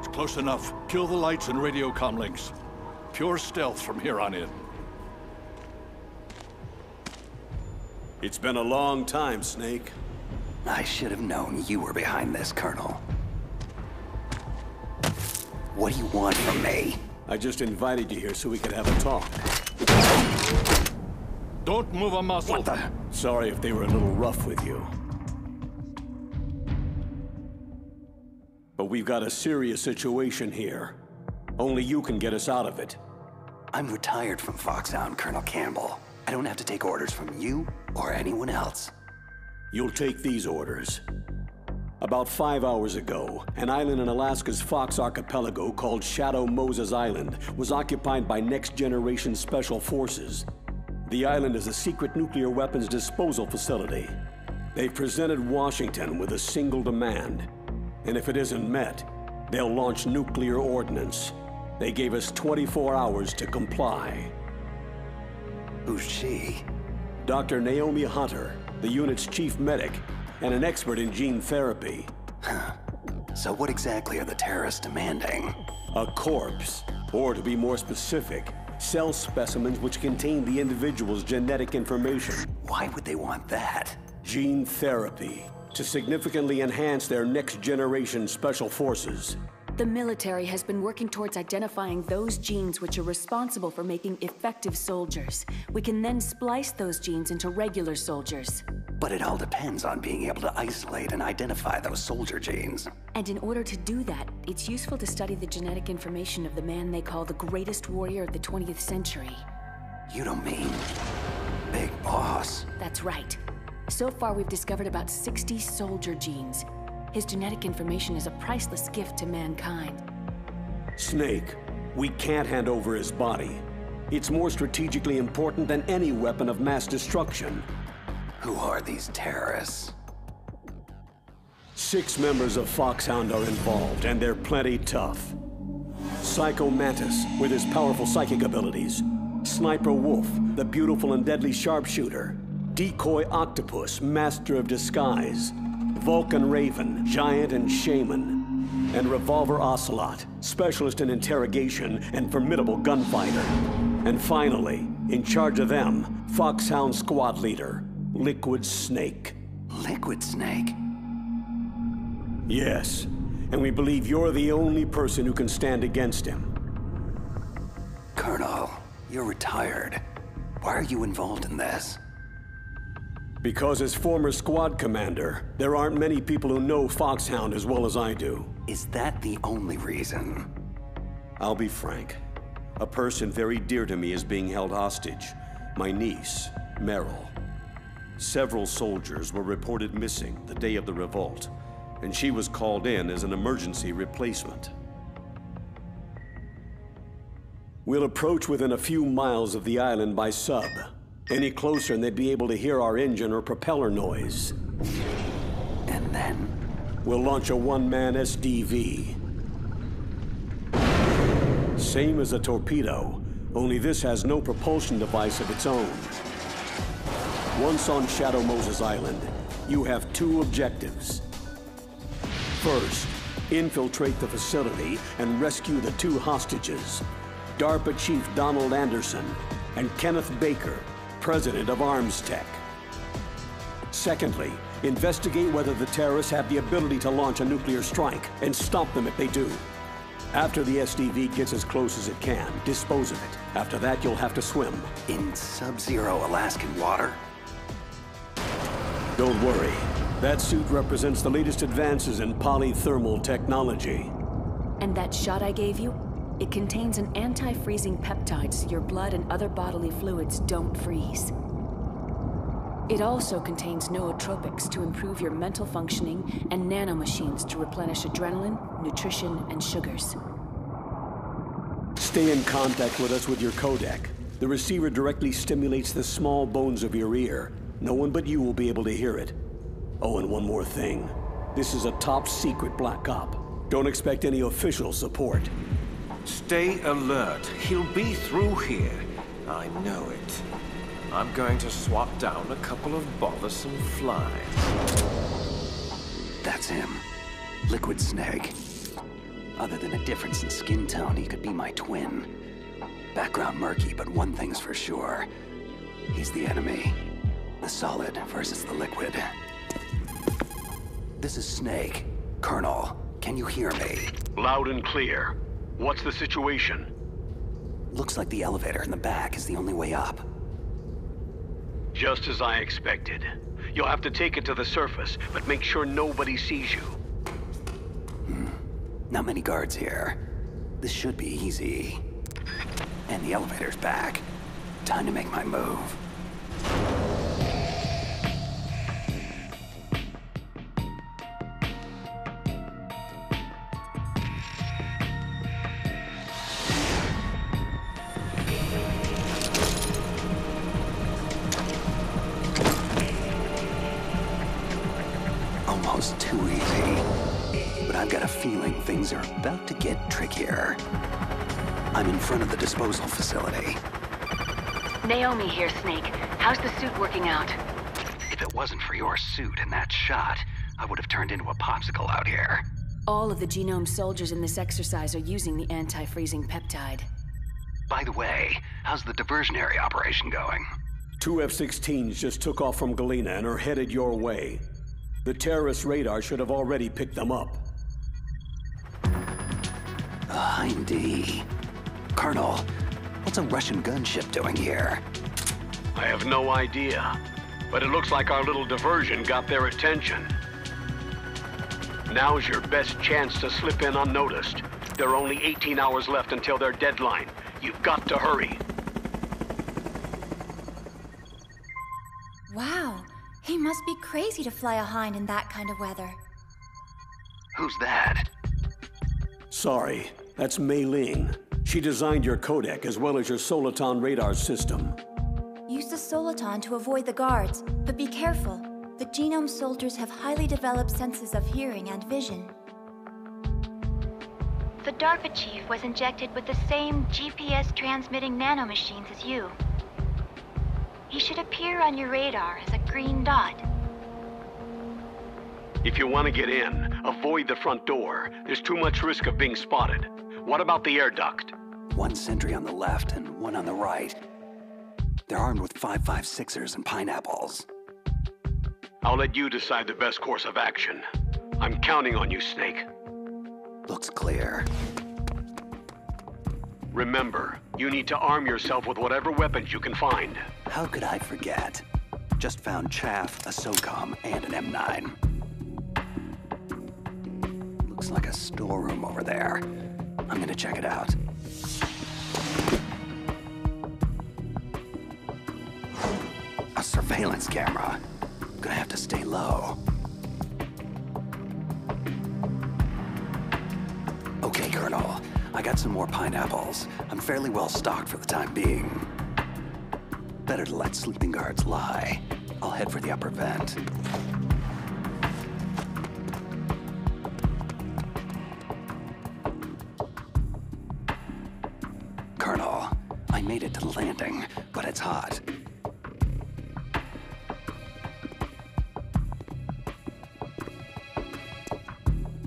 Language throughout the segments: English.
That's close enough. Kill the lights and radio comm links. Pure stealth from here on in. It's been a long time, Snake. I should have known you were behind this, Colonel. What do you want from me? I just invited you here so we could have a talk. Don't move a muscle. What the? Sorry if they were a little rough with you. But we've got a serious situation here. Only you can get us out of it. I'm retired from Foxhound, Colonel Campbell. I don't have to take orders from you or anyone else. You'll take these orders. About 5 hours ago, an island in Alaska's Fox Archipelago called Shadow Moses Island was occupied by next-generation special forces. The island is a secret nuclear weapons disposal facility. They've presented Washington with a single demand, and if it isn't met, they'll launch nuclear ordnance. They gave us 24 hours to comply. Who's she? Dr. Naomi Hunter, the unit's chief medic, and an expert in gene therapy. So what exactly are the terrorists demanding? A corpse, or to be more specific, cell specimens which contain the individual's genetic information. Why would they want that? Gene therapy, to significantly enhance their next-generation special forces. The military has been working towards identifying those genes which are responsible for making effective soldiers. We can then splice those genes into regular soldiers. But it all depends on being able to isolate and identify those soldier genes. And in order to do that, it's useful to study the genetic information of the man they call the greatest warrior of the 20th century. You don't mean Big Boss? That's right. So far, we've discovered about 60 soldier genes. His genetic information is a priceless gift to mankind. Snake, we can't hand over his body. It's more strategically important than any weapon of mass destruction. Who are these terrorists? 6 members of Foxhound are involved, and they're plenty tough. Psycho Mantis, with his powerful psychic abilities. Sniper Wolf, the beautiful and deadly sharpshooter. Decoy Octopus, master of disguise. Vulcan Raven, giant and shaman. And Revolver Ocelot, specialist in interrogation and formidable gunfighter. And finally, in charge of them, Foxhound squad leader, Liquid Snake. Liquid Snake? Yes, and we believe you're the only person who can stand against him. Colonel, you're retired. Why are you involved in this? Because as former squad commander, there aren't many people who know Foxhound as well as I do. Is that the only reason? I'll be frank. A person very dear to me is being held hostage. My niece, Meryl. Several soldiers were reported missing the day of the revolt, and she was called in as an emergency replacement. We'll approach within a few miles of the island by sub. Any closer and they'd be able to hear our engine or propeller noise. And then? We'll launch a one-man SDV. Same as a torpedo, only this has no propulsion device of its own. Once on Shadow Moses Island, you have 2 objectives. First, infiltrate the facility and rescue the 2 hostages, DARPA Chief Donald Anderson and Kenneth Baker, President of Arms Tech. Secondly, investigate whether the terrorists have the ability to launch a nuclear strike and stop them if they do. After the SDV gets as close as it can, dispose of it. After that, you'll have to swim. In sub-zero Alaskan water? Don't worry. That suit represents the latest advances in polythermal technology. And that shot I gave you? It contains an anti-freezing peptide so your blood and other bodily fluids don't freeze. It also contains nootropics to improve your mental functioning and nanomachines to replenish adrenaline, nutrition, and sugars. Stay in contact with us with your codec. The receiver directly stimulates the small bones of your ear. No one but you will be able to hear it. Oh, and one more thing. This is a top-secret Black Op. Don't expect any official support. Stay alert. He'll be through here. I know it. I'm going to swat down a couple of bothersome flies. That's him. Liquid Snake. Other than a difference in skin tone, he could be my twin. Background murky, but one thing's for sure. He's the enemy. The solid versus the liquid. This is Snake. Colonel, can you hear me? Loud and clear. What's the situation? Looks like the elevator in the back is the only way up. Just as I expected. You'll have to take it to the surface, but make sure nobody sees you. Not many guards here. This should be easy. And the elevator's back. Time to make my move. Almost too easy. But I've got a feeling things are about to get trickier. I'm in front of the disposal facility. Naomi here, Snake. How's the suit working out? If it wasn't for your suit and that shot, I would have turned into a popsicle out here. All of the genome soldiers in this exercise are using the anti-freezing peptide. By the way, how's the diversionary operation going? 2 F-16s just took off from Galena and are headed your way. The terrorist radar should have already picked them up. Hindy. Colonel, what's a Russian gunship doing here? I have no idea, but it looks like our little diversion got their attention. Now's your best chance to slip in unnoticed. There are only 18 hours left until their deadline. You've got to hurry. Wow, he must be crazy to fly a hind in that kind of weather. Who's that? Sorry, that's Mei Ling. She designed your codec as well as your Soliton radar system. Use the Soliton to avoid the guards, but be careful. The genome soldiers have highly developed senses of hearing and vision. The DARPA chief was injected with the same GPS-transmitting nanomachines as you. He should appear on your radar as a green dot. If you want to get in, avoid the front door. There's too much risk of being spotted. What about the air duct? One sentry on the left and one on the right. They're armed with 5.56ers and pineapples. I'll let you decide the best course of action. I'm counting on you, Snake. Looks clear. Remember, you need to arm yourself with whatever weapons you can find. How could I forget? Just found chaff, a SOCOM, and an M9. Looks like a storeroom over there. I'm gonna check it out. A surveillance camera. Gonna have to stay low. Okay, Colonel. I got some more pineapples. I'm fairly well stocked for the time being. Better to let sleeping guards lie. I'll head for the upper vent. Colonel, I made it to the landing, but it's hot.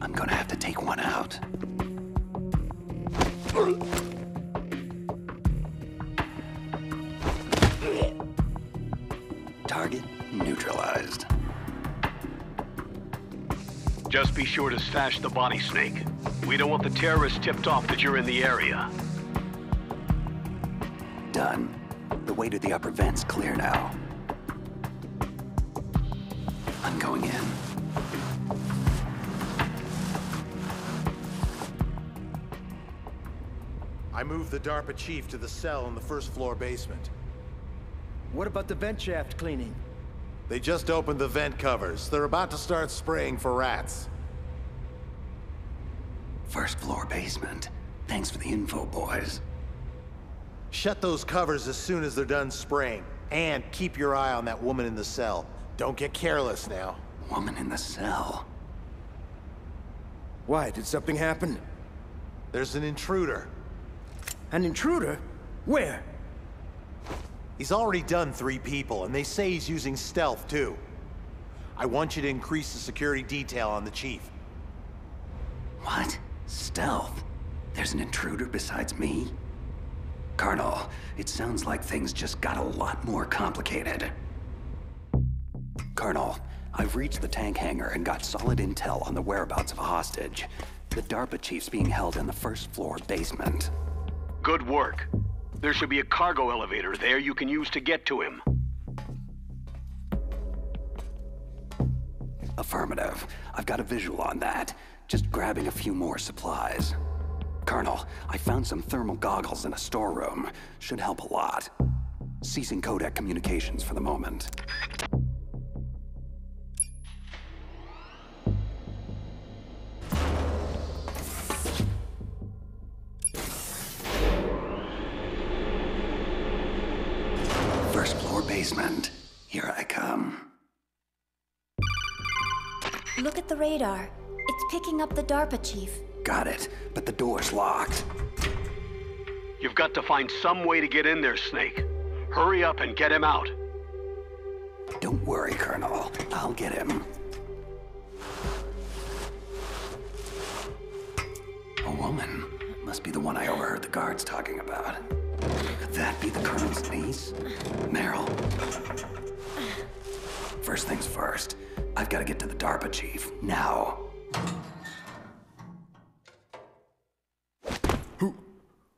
I'm gonna have to take one out. Target neutralized. Just be sure to stash the body, Snake. We don't want the terrorists tipped off that you're in the area. Done. The way to the upper vent's clear now. I'm going in. I moved the DARPA chief to the cell in the first floor basement. What about the vent shaft cleaning? They just opened the vent covers. They're about to start spraying for rats. First floor basement. Thanks for the info, boys. Shut those covers as soon as they're done spraying. And keep your eye on that woman in the cell. Don't get careless now. Woman in the cell. Why, did something happen? There's an intruder. An intruder? Where? He's already done 3 people, and they say he's using stealth, too. I want you to increase the security detail on the chief. What? Stealth? There's an intruder besides me? Colonel, it sounds like things just got a lot more complicated. Colonel, I've reached the tank hangar and got solid intel on the whereabouts of a hostage. The DARPA chief's being held in the first floor basement. Good work. There should be a cargo elevator there you can use to get to him. Affirmative. I've got a visual on that. Just grabbing a few more supplies. Colonel, I found some thermal goggles in a storeroom. Should help a lot. Ceasing codec communications for the moment. First floor basement. Here I come. Look at the radar. It's picking up the DARPA chief. Got it, but the door's locked. You've got to find some way to get in there, Snake. Hurry up and get him out. Don't worry, Colonel. I'll get him. A woman. Must be the one I overheard the guards talking about. Could that be the Colonel's niece? Meryl? First things first. I've got to get to the DARPA chief. Now.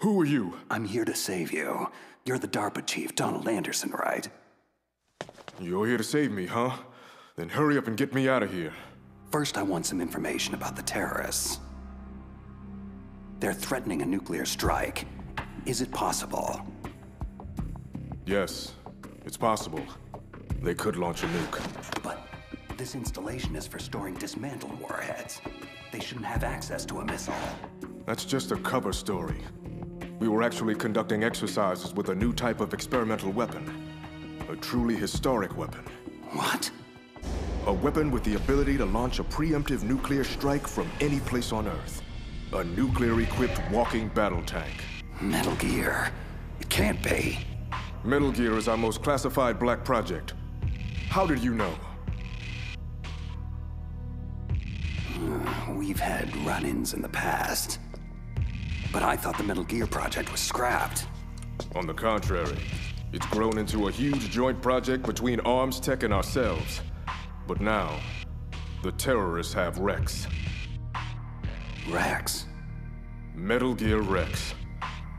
Who are you? I'm here to save you. You're the DARPA chief, Donald Anderson, right? You're here to save me, huh? Then hurry up and get me out of here. First, I want some information about the terrorists. They're threatening a nuclear strike. Is it possible? Yes, it's possible. They could launch a nuke. But this installation is for storing dismantled warheads. They shouldn't have access to a missile. That's just a cover story. We were actually conducting exercises with a new type of experimental weapon. A truly historic weapon. What? A weapon with the ability to launch a preemptive nuclear strike from any place on Earth. A nuclear-equipped walking battle tank. Metal Gear. It can't be. Metal Gear is our most classified black project. How did you know? We've had run-ins in the past. But I thought the Metal Gear project was scrapped. On the contrary, it's grown into a huge joint project between Arms Tech and ourselves. But now, the terrorists have Rex. Rex? Metal Gear Rex.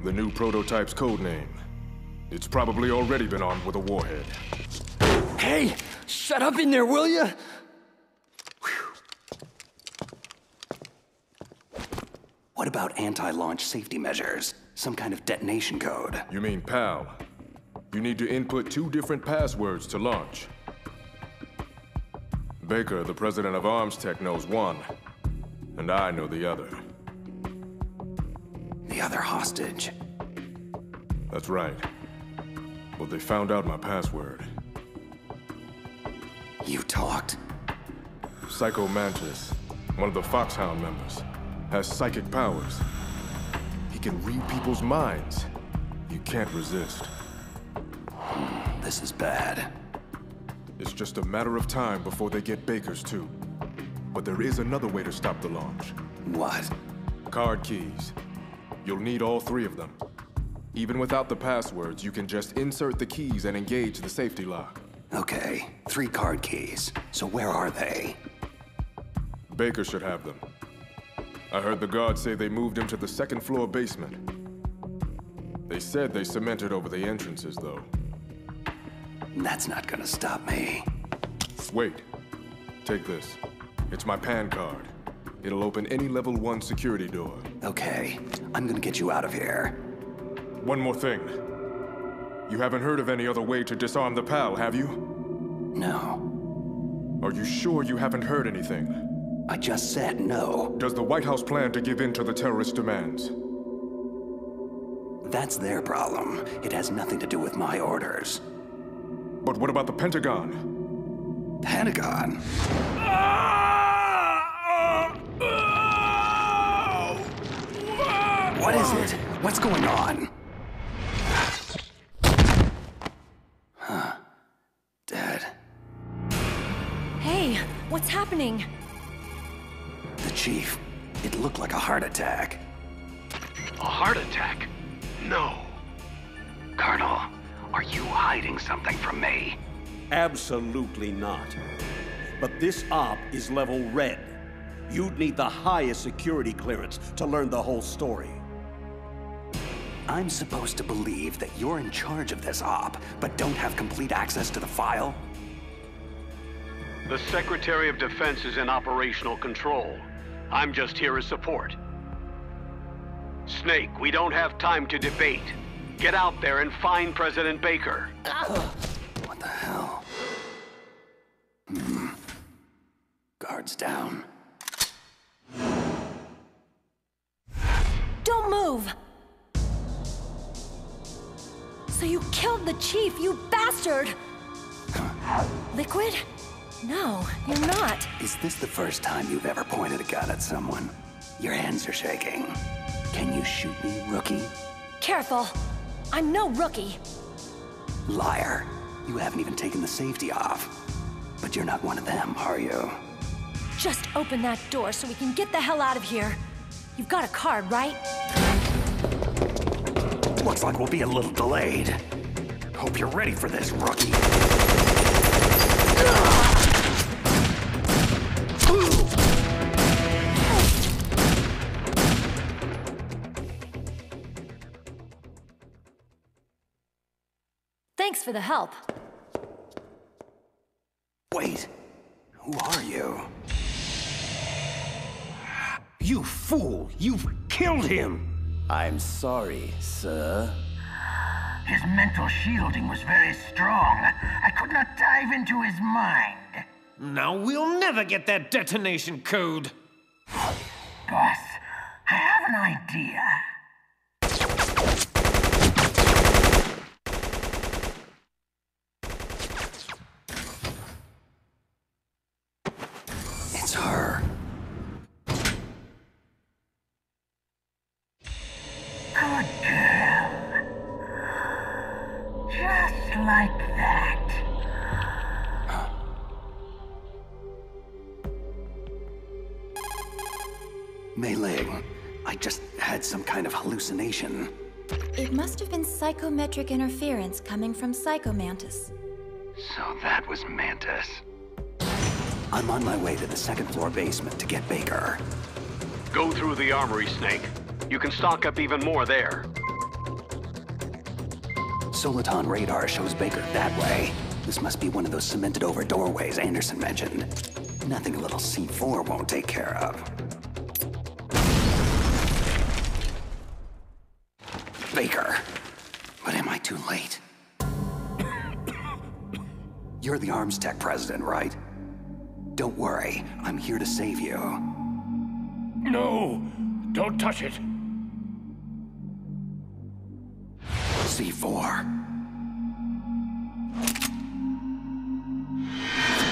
The new prototype's codename. It's probably already been armed with a warhead. Hey! Shut up in there, will ya? What about anti-launch safety measures? Some kind of detonation code? You mean PAL? You need to input 2 different passwords to launch. Baker, the president of Arms Tech, knows one, and I know the other. The other hostage? That's right. Well, they found out my password. You talked? Psycho Mantis, one of the Foxhound members, has psychic powers. He can read people's minds. You can't resist. This is bad. It's just a matter of time before they get Baker's too. But there is another way to stop the launch. What? Card keys. You'll need all 3 of them. Even without the passwords, you can just insert the keys and engage the safety lock. Okay, 3 card keys. So where are they? Baker should have them. I heard the guards say they moved him to the 2nd floor basement. They said they cemented over the entrances, though. That's not gonna stop me. Wait. Take this. It's my PAN card. It'll open any level 1 security door. Okay, I'm gonna get you out of here. One more thing. You haven't heard of any other way to disarm the PAL, have you? No. Are you sure you haven't heard anything? I just said no. Does the White House plan to give in to the terrorist demands? That's their problem. It has nothing to do with my orders. But what about the Pentagon? Pentagon? What is it? What's going on? Huh. Dead. Hey, what's happening? The chief. It looked like a heart attack. A heart attack? No. Colonel, are you hiding something from me? Absolutely not. But this op is level red. You'd need the highest security clearance to learn the whole story. I'm supposed to believe that you're in charge of this op, but don't have complete access to the file? The Secretary of Defense is in operational control. I'm just here as support. Snake, we don't have time to debate. Get out there and find President Baker. What the hell? Guards down. Don't move! So you killed the chief, you bastard! Liquid? No, you're not. Is this the first time you've ever pointed a gun at someone? Your hands are shaking. Can you shoot me, rookie? Careful. I'm no rookie. Liar. You haven't even taken the safety off. But you're not one of them, are you? Just open that door so we can get the hell out of here. You've got a card, right? Looks like we'll be a little delayed. Hope you're ready for this, rookie. Thanks for the help. Wait, who are you? You fool! You've killed him! I'm sorry, sir. His mental shielding was very strong. I could not dive into his mind. Now we'll never get that detonation code. Boss, I have an idea. It's her. Good girl. Just like that. Mei Ling, I just had some kind of hallucination. It must have been psychometric interference coming from Psychomantis. So that was Mantis. I'm on my way to the second floor basement to get Baker. Go through the armory, Snake. You can stock up even more there. Soliton radar shows Baker that way. This must be one of those cemented over doorways Anderson mentioned. Nothing a little C4 won't take care of. Baker. But am I too late? You're the arms tech president, right? Don't worry, I'm here to save you. No, don't touch it. C4.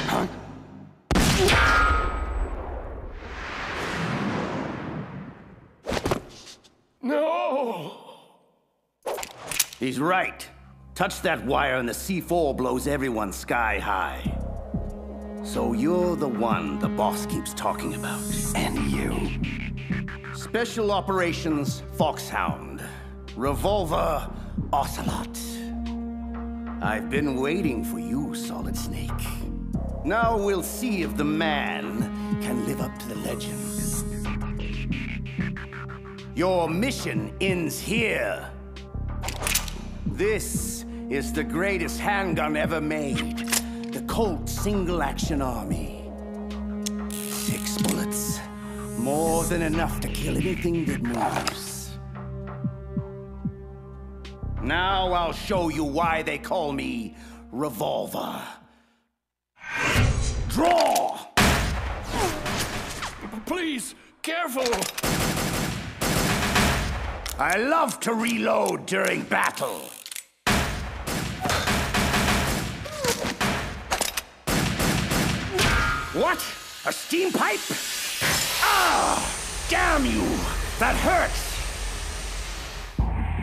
Huh? No! He's right. Touch that wire and the C4 blows everyone sky high. So you're the one the boss keeps talking about. And you. Special Operations Foxhound. Revolver Ocelot. I've been waiting for you, Solid Snake. Now we'll see if the man can live up to the legend. Your mission ends here. This is the greatest handgun ever made. The Colt Single Action Army. 6 bullets. More than enough to kill anything that moves. Now I'll show you why they call me Revolver. Draw! Please, careful! I love to reload during battle. What? A steam pipe? Ah! Damn you! That hurts!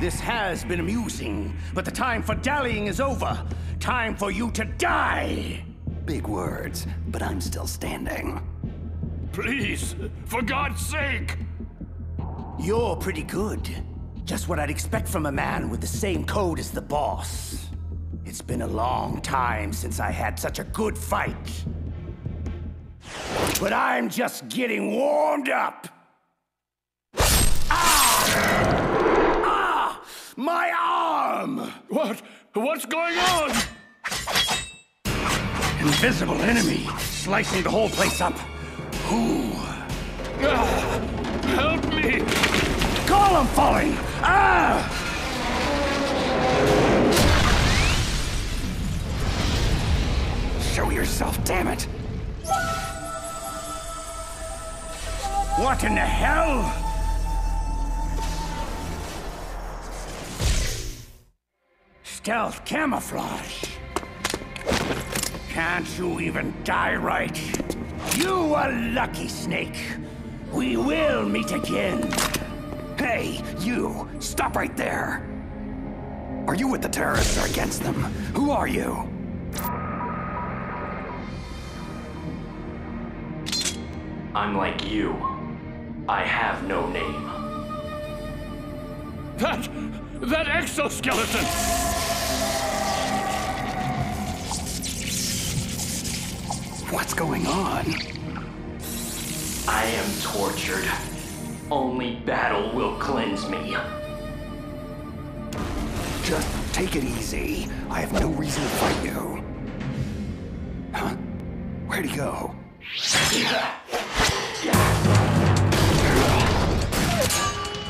This has been amusing, but the time for dallying is over. Time for you to die! Big words, but I'm still standing. Please, for God's sake! You're pretty good. Just what I'd expect from a man with the same code as the boss. It's been a long time since I had such a good fight. But I'm just getting warmed up. Ah! My arm! What's going on? Invisible enemy, slicing the whole place up. Who? Help me! Column falling! Ah! Show yourself, damn it! What in the hell? Stealth camouflage. Can't you even die right? You are lucky, Snake. We will meet again. Hey, you! Stop right there! Are you with the terrorists or against them? Who are you? I'm like you. I have no name. That exoskeleton! What's going on? I am tortured. Only battle will cleanse me. Just take it easy. I have no reason to fight you. Huh? Where'd he go?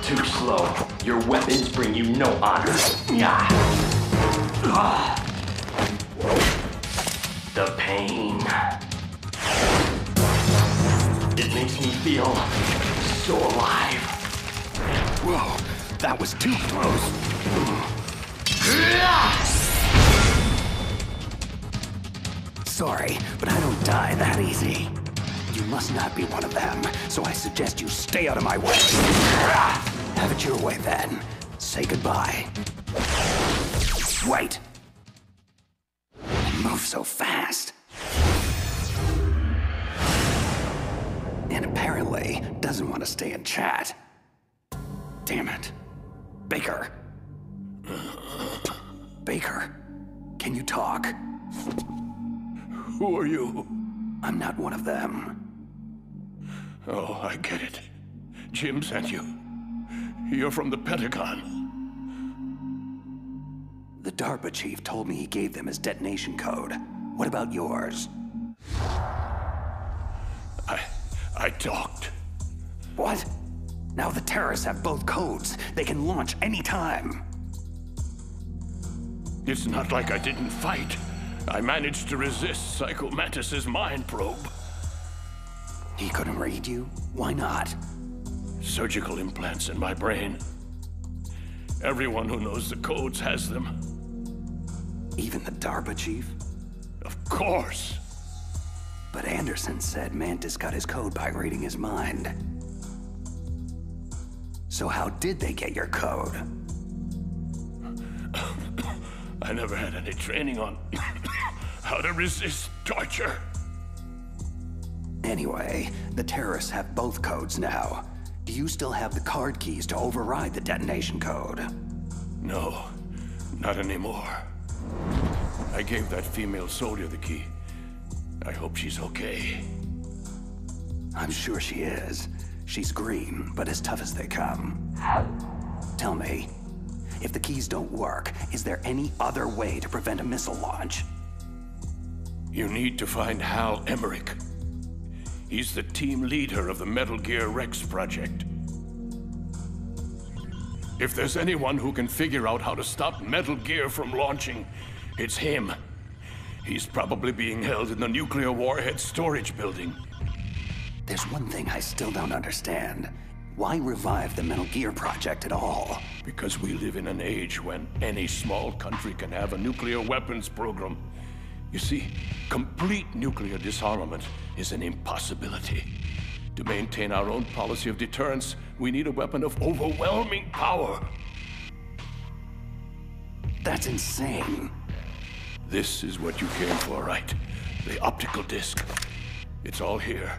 Too slow. Your weapons bring you no honor. The pain. It makes me feel so alive. Whoa, that was too close. Sorry, but I don't die that easy. You must not be one of them, so I suggest you stay out of my way. Have it your way then. Say goodbye. Wait. Move so fast. And apparently doesn't want to stay in chat. Damn it. Baker. Baker, can you talk? Who are you? I'm not one of them. Oh, I get it. Jim sent you. You're from the Pentagon. The DARPA chief told me he gave them his detonation code. What about yours? I talked. What? Now the terrorists have both codes. They can launch anytime. It's not like I didn't fight. I managed to resist Psycho Mantis's mind probe. He couldn't read you? Why not? Surgical implants in my brain. Everyone who knows the codes has them. Even the DARPA chief? Of course. But Anderson said Mantis got his code by reading his mind. So how did they get your code? I never had any training on how to resist torture. Anyway, the terrorists have both codes now. Do you still have the card keys to override the detonation code? No, not anymore. I gave that female soldier the key. I hope she's okay. I'm sure she is. She's green, but as tough as they come. Tell me, if the keys don't work, is there any other way to prevent a missile launch? You need to find Hal Emmerich. He's the team leader of the Metal Gear Rex project. If there's anyone who can figure out how to stop Metal Gear from launching, it's him. He's probably being held in the nuclear warhead storage building. There's one thing I still don't understand. Why revive the Metal Gear project at all? Because we live in an age when any small country can have a nuclear weapons program. You see, complete nuclear disarmament is an impossibility. To maintain our own policy of deterrence, we need a weapon of overwhelming power. That's insane. This is what you came for, right? The optical disc. It's all here.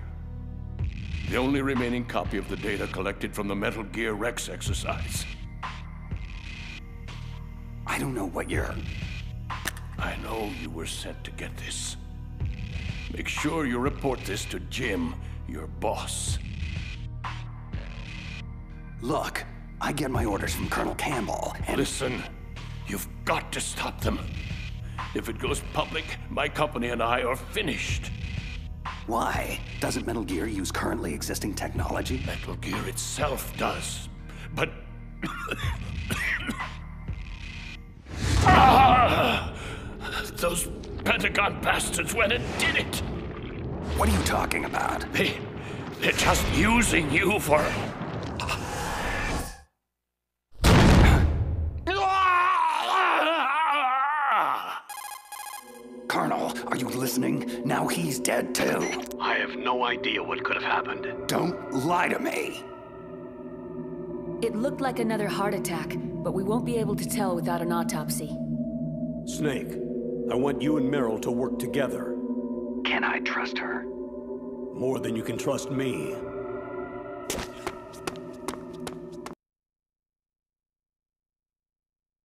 The only remaining copy of the data collected from the Metal Gear Rex exercise. I don't know what you're... I know you were sent to get this. Make sure you report this to Jim, your boss. Look, I get my orders from Colonel Campbell, and... Listen, you've got to stop them. If it goes public, my company and I are finished. Why? Doesn't Metal Gear use currently existing technology? Metal Gear itself does, but... Those Pentagon bastards went and did it! What are you talking about? They're just using you for... Colonel, are you listening? Now he's dead too. I have no idea what could have happened. Don't lie to me. It looked like another heart attack, but we won't be able to tell without an autopsy. Snake, I want you and Meryl to work together. Can I trust her? More than you can trust me.